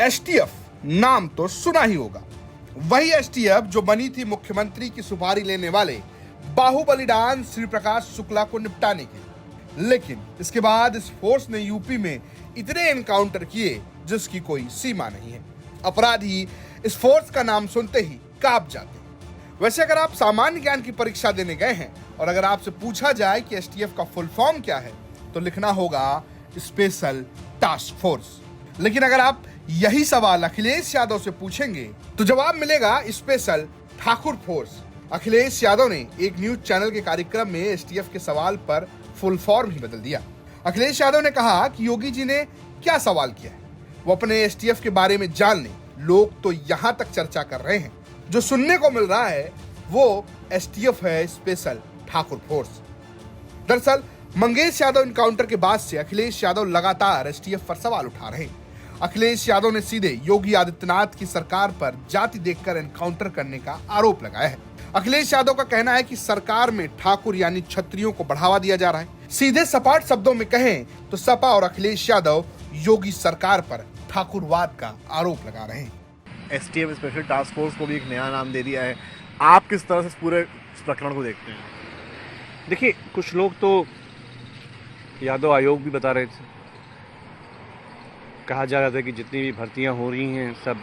STF नाम तो सुना ही होगा। वही एसटीएफ जो बनी थी मुख्यमंत्री की सुपारी लेने वाले बाहुबली डॉन श्री प्रकाश शुक्ला को निपटाने के लिए। लेकिन इसके बाद इस फोर्स ने यूपी में इतने एनकाउंटर किए जिसकी कोई सीमा नहीं है। अपराधी इस फोर्स का नाम सुनते ही कांप जाते हैं। वैसे अगर आप सामान्य ज्ञान की परीक्षा देने गए हैं और अगर आपसे पूछा जाए कि एसटीएफ का फुल फॉर्म क्या है तो लिखना होगा स्पेशल टास्क फोर्स। लेकिन अगर आप यही सवाल अखिलेश यादव से पूछेंगे तो जवाब मिलेगा स्पेशल ठाकुर फोर्स। अखिलेश यादव ने एक न्यूज चैनल के कार्यक्रम में एसटीएफ के सवाल पर फुल फॉर्म ही बदल दिया। अखिलेश यादव ने कहा कि योगी जी ने क्या सवाल किया है वो अपने एसटीएफ के बारे में जान लें। लोग तो यहां तक चर्चा कर रहे हैं, जो सुनने को मिल रहा है वो एसटीएफ है स्पेशल ठाकुर फोर्स। दरअसल मंगेश यादव इनकाउंटर के बाद से अखिलेश यादव लगातार एसटीएफ पर सवाल उठा रहे हैं। अखिलेश यादव ने सीधे योगी आदित्यनाथ की सरकार पर जाति देखकर एनकाउंटर करने का आरोप लगाया है। अखिलेश यादव का कहना है कि सरकार में ठाकुर यानी क्षत्रियों को बढ़ावा दिया जा रहा है। सीधे सपाट शब्दों में कहें तो सपा और अखिलेश यादव योगी सरकार पर ठाकुरवाद का आरोप लगा रहे हैं। एसटीएफ स्पेशल टास्क फोर्स को भी एक नया नाम दे दिया है। आप किस तरह से इस पूरे प्रकरण को देखते हैं? देखिए, कुछ लोग तो यादव आयोग भी बता रहे थे। कहा जा रहा था कि जितनी भी भर्तियां हो रही हैं सब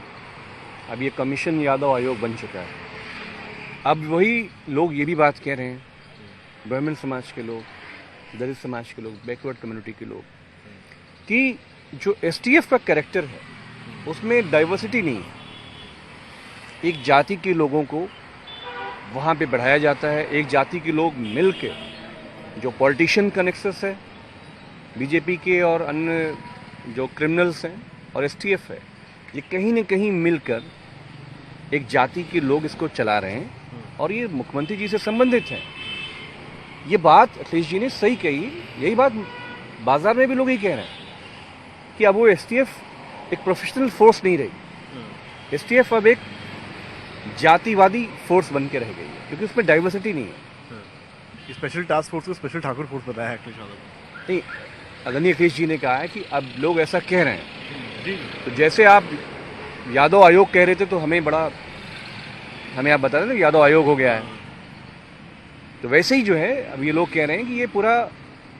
अब ये कमीशन यादव आयोग बन चुका है। अब वही लोग ये भी बात कह रहे हैं, ब्राह्मण समाज के लोग, दलित समाज के लोग, बैकवर्ड कम्युनिटी के लोग, कि जो एसटीएफ का कैरेक्टर है उसमें डाइवर्सिटी नहीं है। एक जाति के लोगों को वहाँ पे बढ़ाया जाता है। एक जाति के लोग मिल के, जो पॉलिटिशियन का नेक्सस है बीजेपी के और अन्य जो क्रिमिनल्स हैं और एसटीएफ है, ये कहीं न कहीं मिलकर एक जाति के लोग इसको चला रहे हैं और ये मुख्यमंत्री जी से संबंधित है। ये बात अखिलेश जी ने सही कही। यही बात बाजार में भी लोग ही कह रहे हैं कि अब वो एसटीएफ एक प्रोफेशनल फोर्स नहीं रही। एसटीएफ अब एक जातिवादी फोर्स बन के रह गई है क्योंकि उसमें डाइवर्सिटी नहीं है। स्पेशल टास्क फोर्स को स्पेशल ठाकुर फोर्स बताया है अखिलेश यादव ने। नहीं, आदरणीय अखिलेश जी ने कहा है कि अब लोग ऐसा कह रहे हैं। तो जैसे आप यादव आयोग कह रहे थे तो हमें आप बता रहे थे यादव आयोग हो गया है, तो वैसे ही जो है अब ये लोग कह रहे हैं कि ये पूरा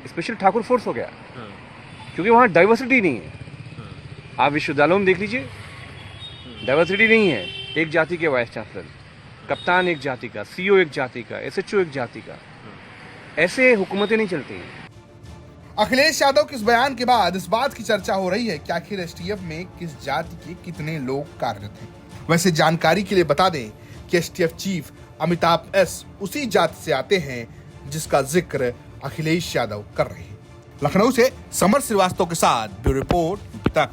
स्पेशल ठाकुर फोर्स हो गया क्योंकि वहाँ डाइवर्सिटी नहीं है। आप विश्वविद्यालयों में देख लीजिए, डाइवर्सिटी नहीं है। एक जाति के वाइस चांसलर, कप्तान एक जाति का, सीईओ एक जाति का, एसएचओ एक जाति का। ऐसे हुकूमतें नहीं चलती हैं। अखिलेश यादव के इस बयान के बाद इस बात की चर्चा हो रही है कि आखिर एसटीएफ में किस जाति के कितने लोग कार्यरत हैं। वैसे जानकारी के लिए बता दें कि एसटीएफ चीफ अमिताभ एस उसी जाति से आते हैं जिसका जिक्र अखिलेश यादव कर रहे हैं। लखनऊ से समर श्रीवास्तव के साथ ब्यूरो रिपोर्ट तक।